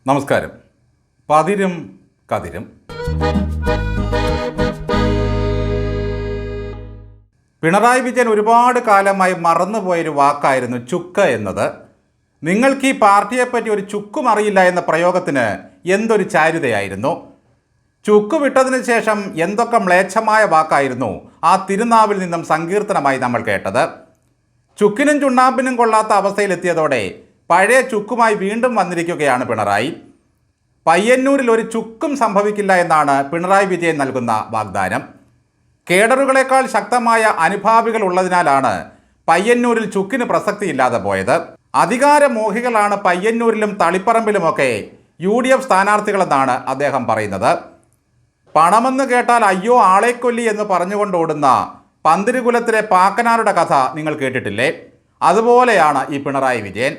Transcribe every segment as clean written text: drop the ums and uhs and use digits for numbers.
നമസ്കാരം. പതിരും കതിരും. പിണറായി വിജയൻ ഒരുപാട് കാലമായി മറന്നുപോയൊരു വാക്കായിരുന്നു ചുക്ക് എന്നത്. നിങ്ങൾക്ക് ഈ പാർട്ടിയെപ്പറ്റി ഒരു ചുക്കും അറിയില്ല എന്ന പ്രയോഗത്തിന് എന്തൊരു ചാരുതയായിരുന്നു. ചുക്ക് വിട്ടതിന് ശേഷം എന്തൊക്കെ മ്ലേച്ഛമായ വാക്കായിരുന്നു ആ തിരുനാവിൽ നിന്നും സങ്കീർത്തനമായി നമ്മൾ കേട്ടത്. ചുക്കിനും ചുണ്ണാമ്പിനും കൊള്ളാത്ത അവസ്ഥയിലെത്തിയതോടെ പഴയ ചുക്കുമായി വീണ്ടും വന്നിരിക്കുകയാണ് പിണറായി. പയ്യന്നൂരിൽ ഒരു ചുക്കും സംഭവിക്കില്ല എന്നാണ് പിണറായി വിജയൻ നൽകുന്ന വാഗ്ദാനം. കേഡറുകളെക്കാൾ ശക്തമായ അനുഭാവികൾ ഉള്ളതിനാലാണ് പയ്യന്നൂരിൽ ചുക്കിന് പ്രസക്തിയില്ലാതെ പോയത്. അധികാരമോഹികളാണ് പയ്യന്നൂരിലും തളിപ്പറമ്പിലുമൊക്കെ UDF സ്ഥാനാർത്ഥികളെന്നാണ് അദ്ദേഹം പറയുന്നത്. പണമെന്ന് കേട്ടാൽ അയ്യോ ആളെക്കൊല്ലി എന്ന് പറഞ്ഞുകൊണ്ട് ഓടുന്ന പന്തിരുകുലത്തിലെ പാക്കനാരുടെ കഥ നിങ്ങൾ കേട്ടിട്ടില്ലേ? അതുപോലെയാണ് ഈ പിണറായി വിജയൻ.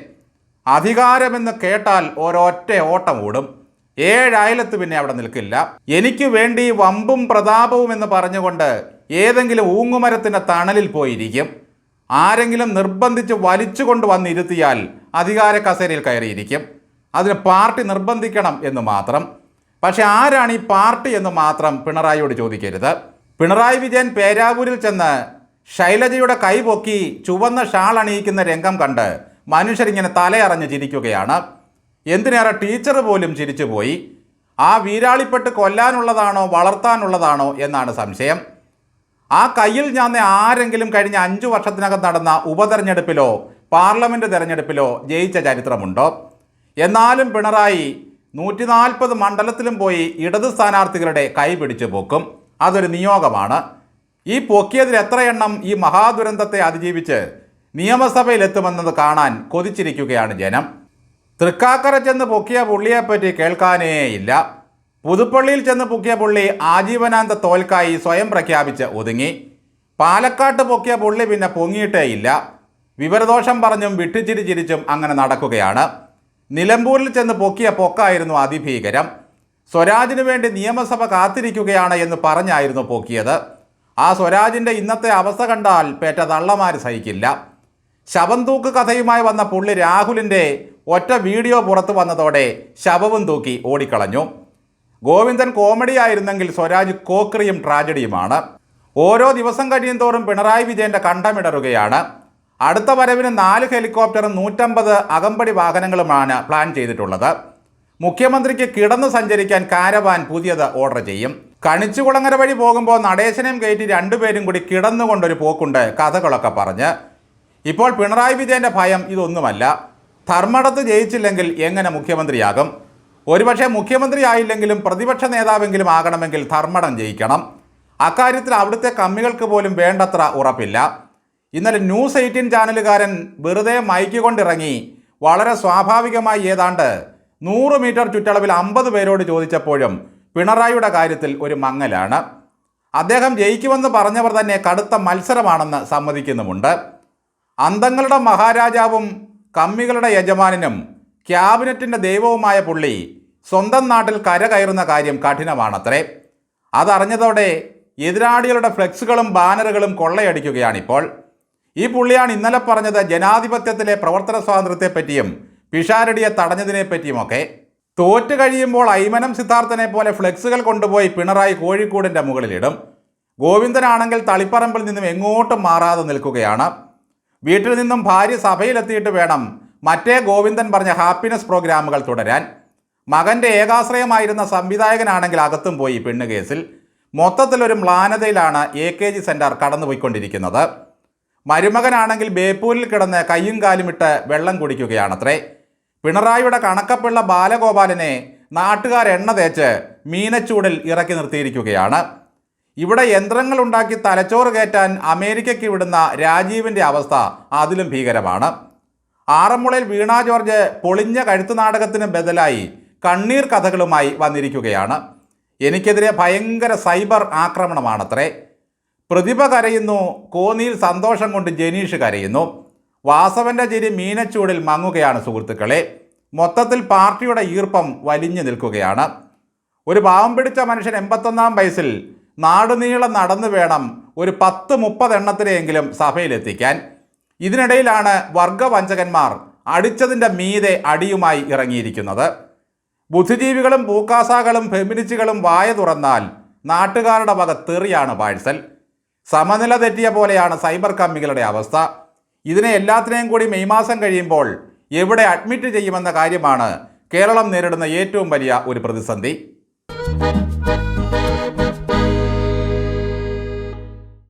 അധികാരമെന്ന് കേട്ടാൽ ഒരൊറ്റ ഓട്ടം ഓടും. 7 അയലത്ത് പിന്നെ അവിടെ നിൽക്കില്ല. എനിക്ക് വേണ്ടി വമ്പും പ്രതാപവും എന്ന് പറഞ്ഞുകൊണ്ട് ഏതെങ്കിലും ഊങ്ങുമരത്തിൻ്റെ തണലിൽ പോയിരിക്കും. ആരെങ്കിലും നിർബന്ധിച്ച് വലിച്ചു കൊണ്ട് വന്നിരുത്തിയാൽ അധികാര കസേരയിൽ കയറിയിരിക്കും. അതിന് പാർട്ടി നിർബന്ധിക്കണം എന്ന് മാത്രം. പക്ഷെ ആരാണ് ഈ പാർട്ടി എന്ന് മാത്രം പിണറായിയോട് ചോദിക്കരുത്. പിണറായി വിജയൻ പേരാവൂരിൽ ചെന്ന് ശൈലജയുടെ കൈ പൊക്കി ചുവന്ന ഷാൾ അണിയിക്കുന്ന രംഗം കണ്ട് മനുഷ്യരിങ്ങനെ തലയറഞ്ഞ് ചിരിക്കുകയാണ്. എന്തിനേറെ ടീച്ചർ പോലും ചിരിച്ചുപോയി. ആ വീരാളിപ്പെട്ട് കൊല്ലാനുള്ളതാണോ വളർത്താനുള്ളതാണോ എന്നാണ് സംശയം. ആ കയ്യിൽ ഞാൻ ആരെങ്കിലും കഴിഞ്ഞ 5 വർഷത്തിനകം നടന്ന ഉപതെരഞ്ഞെടുപ്പിലോ പാർലമെൻറ്റ് തെരഞ്ഞെടുപ്പിലോ ജയിച്ച ചരിത്രമുണ്ടോ? എന്നാലും പിണറായി 140 മണ്ഡലത്തിലും പോയി ഇടത് സ്ഥാനാർത്ഥികളുടെ കൈ പിടിച്ചു പൊക്കും. അതൊരു നിയോഗമാണ്. ഈ പൊക്കിയതിൽ എത്രയെണ്ണം ഈ മഹാദുരന്തത്തെ അതിജീവിച്ച് നിയമസഭയിലെത്തുമെന്നത് കാണാൻ കൊതിച്ചിരിക്കുകയാണ് ജനം. തൃക്കാക്കര ചെന്ന് പൊക്കിയ പുള്ളിയെപ്പറ്റി കേൾക്കാനേയില്ല. പുതുപ്പള്ളിയിൽ ചെന്ന് പൊക്കിയ പുള്ളി ആജീവനാന്ത തോൽക്കായി സ്വയം പ്രഖ്യാപിച്ച് ഒതുങ്ങി. പാലക്കാട്ട് പൊക്കിയ പുള്ളി പിന്നെ പൊങ്ങിയിട്ടേയില്ല. വിവരദോഷം പറഞ്ഞും വിട്ടിച്ചിരി ചിരിച്ചും അങ്ങനെ നടക്കുകയാണ്. നിലമ്പൂരിൽ ചെന്ന് പൊക്കിയ പൊക്കായിരുന്നു അതിഭീകരം. സ്വരാജിന് വേണ്ടി നിയമസഭ കാത്തിരിക്കുകയാണ് എന്ന് പറഞ്ഞായിരുന്നു പൊക്കിയത്. ആ സ്വരാജിൻ്റെ ഇന്നത്തെ അവസ്ഥ കണ്ടാൽ പേറ്റ തള്ളമാർ സഹിക്കില്ല. ശവം തൂക്ക് കഥയുമായി വന്ന പുള്ളി രാഹുലിൻ്റെ ഒറ്റ വീഡിയോ പുറത്തു വന്നതോടെ ശവവും തൂക്കി ഓടിക്കളഞ്ഞു. ഗോവിന്ദൻ കോമഡി ആയിരുന്നെങ്കിൽ സ്വരാജ് കോക്രിയും ട്രാജഡിയുമാണ്. ഓരോ ദിവസം കഴിയും തോറും പിണറായി വിജയൻ്റെ കണ്ടമിടറുകയാണ്. അടുത്ത വരവിന് 4 ഹെലികോപ്റ്ററും 150 അകമ്പടി വാഹനങ്ങളുമാണ് പ്ലാൻ ചെയ്തിട്ടുള്ളത്. മുഖ്യമന്ത്രിക്ക് കിടന്നു സഞ്ചരിക്കാൻ കാരവാൻ പുതിയത് ഓർഡർ ചെയ്യും. കണിച്ചുകുളങ്ങര വഴി പോകുമ്പോൾ നടേശനെയും കയറ്റി 2 പേരും കൂടി കിടന്നുകൊണ്ടൊരു പോക്കുണ്ട് കഥകളൊക്കെ പറഞ്ഞ്. ഇപ്പോൾ പിണറായി വിജയൻ്റെ ഭയം ഇതൊന്നുമല്ല. ധർമ്മടത്ത് ജയിച്ചില്ലെങ്കിൽ എങ്ങനെ മുഖ്യമന്ത്രിയാകും? ഒരുപക്ഷെ മുഖ്യമന്ത്രി ആയില്ലെങ്കിലും പ്രതിപക്ഷ നേതാവെങ്കിലും ആകണമെങ്കിൽ ധർമ്മടം ജയിക്കണം. അക്കാര്യത്തിൽ അവിടുത്തെ കമ്മികൾക്ക് പോലും വേണ്ടത്ര ഉറപ്പില്ല. ഇന്നലെ ന്യൂസ് 18 ചാനലുകാരൻ വെറുതെ മൈക്ക് കൊണ്ടിറങ്ങി വളരെ സ്വാഭാവികമായി ഏതാണ്ട് 100 മീറ്റർ ചുറ്റളവിൽ 50 പേരോട് ചോദിച്ചപ്പോഴും പിണറായിയുടെ കാര്യത്തിൽ ഒരു മങ്ങലാണ്. അദ്ദേഹം ജയിക്കുമെന്ന് പറഞ്ഞവർ തന്നെ കടുത്ത മത്സരമാണെന്ന് സമ്മതിക്കുന്നുമുണ്ട്. അന്തങ്ങളുടെ മഹാരാജാവും കമ്മികളുടെ യജമാനനും ക്യാബിനറ്റിൻ്റെ ദൈവവുമായ പുള്ളി സ്വന്തം നാട്ടിൽ കരകയറുന്ന കാര്യം കഠിനമാണത്രേ. അതറിഞ്ഞതോടെ എതിരാളികളുടെ ഫ്ലെക്സുകളും ബാനറുകളും കൊള്ളയടിക്കുകയാണിപ്പോൾ. ഈ പുള്ളിയാണ് ഇന്നലെ പറഞ്ഞത് ജനാധിപത്യത്തിലെ പ്രവർത്തന സ്വാതന്ത്ര്യത്തെപ്പറ്റിയും പിഷാരടിയെ തടഞ്ഞതിനെപ്പറ്റിയുമൊക്കെ. തോറ്റ് കഴിയുമ്പോൾ ഐമനം സിദ്ധാർത്ഥനെ പോലെ ഫ്ലെക്സുകൾ കൊണ്ടുപോയി പിണറായി കോഴിക്കോടിൻ്റെ മുകളിലിടും. ഗോവിന്ദനാണെങ്കിൽ തളിപ്പറമ്പിൽ നിന്നും എങ്ങോട്ടും മാറാതെ നിൽക്കുകയാണ്. വീട്ടിൽ നിന്നും ഭാര്യ സഭയിലെത്തിയിട്ട് വേണം മറ്റേ ഗോവിന്ദൻ പറഞ്ഞ ഹാപ്പിനെസ് പ്രോഗ്രാമുകൾ തുടരാൻ. മകൻ്റെ ഏകാശ്രയമായിരുന്ന സംവിധായകനാണെങ്കിൽ അകത്തും പോയി പെണ്ണുകേസിൽ. മൊത്തത്തിലൊരു മ്ലാനതയിലാണ് AKG സെൻറ്റർ കടന്നുപോയിക്കൊണ്ടിരിക്കുന്നത്. മരുമകനാണെങ്കിൽ ബേപ്പൂരിൽ കിടന്ന് കയ്യും കാലുമിട്ട് വെള്ളം കുടിക്കുകയാണത്രേ. പിണറായിയുടെ കണക്കപ്പിള്ള ബാലഗോപാലനെ നാട്ടുകാർ എണ്ണ തേച്ച് മീനച്ചൂടിൽ ഇറക്കി നിർത്തിയിരിക്കുകയാണ്. ഇവിടെ യന്ത്രങ്ങളുണ്ടാക്കി തലച്ചോറ് കയറ്റാൻ അമേരിക്കയ്ക്ക് വിടുന്ന രാജീവിൻ്റെ അവസ്ഥ അതിലും ഭീകരമാണ്. ആറന്മുളയിൽ വീണ ജോർജ് പൊളിഞ്ഞ കഴുത്തു നാടകത്തിന് ബദലായി കണ്ണീർ കഥകളുമായി വന്നിരിക്കുകയാണ്. എനിക്കെതിരെ ഭയങ്കര സൈബർ ആക്രമണമാണത്രേ. പ്രതിഭ കരയുന്നു, കോന്നിയിൽ സന്തോഷം കൊണ്ട് ജനീഷ് കരയുന്നു. വാസവൻ്റെ ചിരി മീനച്ചൂടിൽ മങ്ങുകയാണ് സുഹൃത്തുക്കളെ. മൊത്തത്തിൽ പാർട്ടിയുടെ ഈർപ്പം വലിഞ്ഞു നിൽക്കുകയാണ്. ഒരു പാവം പിടിച്ച മനുഷ്യൻ 81-ാം വയസ്സിൽ നാടുനീളം നടന്നു വേണം ഒരു 10-30 എണ്ണത്തിനെയെങ്കിലും സഭയിലെത്തിക്കാൻ. ഇതിനിടയിലാണ് വർഗവഞ്ചകന്മാർ അടിച്ചതിൻ്റെ മീതെ അടിയുമായി ഇറങ്ങിയിരിക്കുന്നത്. ബുദ്ധിജീവികളും പൂക്കാസാകളും ഫെമിനിസ്റ്റുകളും വായ തുറന്നാൽ നാട്ടുകാരുടെ വക തെറിയാണ് പാഴ്സൽ. സമനില തെറ്റിയ പോലെയാണ് സൈബർ കമ്മികളുടെ അവസ്ഥ. ഇതിനെ എല്ലാത്തിനെയും കൂടി മെയ് മാസം കഴിയുമ്പോൾ എവിടെ അഡ്മിറ്റ് ചെയ്യുമെന്ന കാര്യമാണ് കേരളം നേരിടുന്ന ഏറ്റവും വലിയ ഒരു പ്രതിസന്ധി.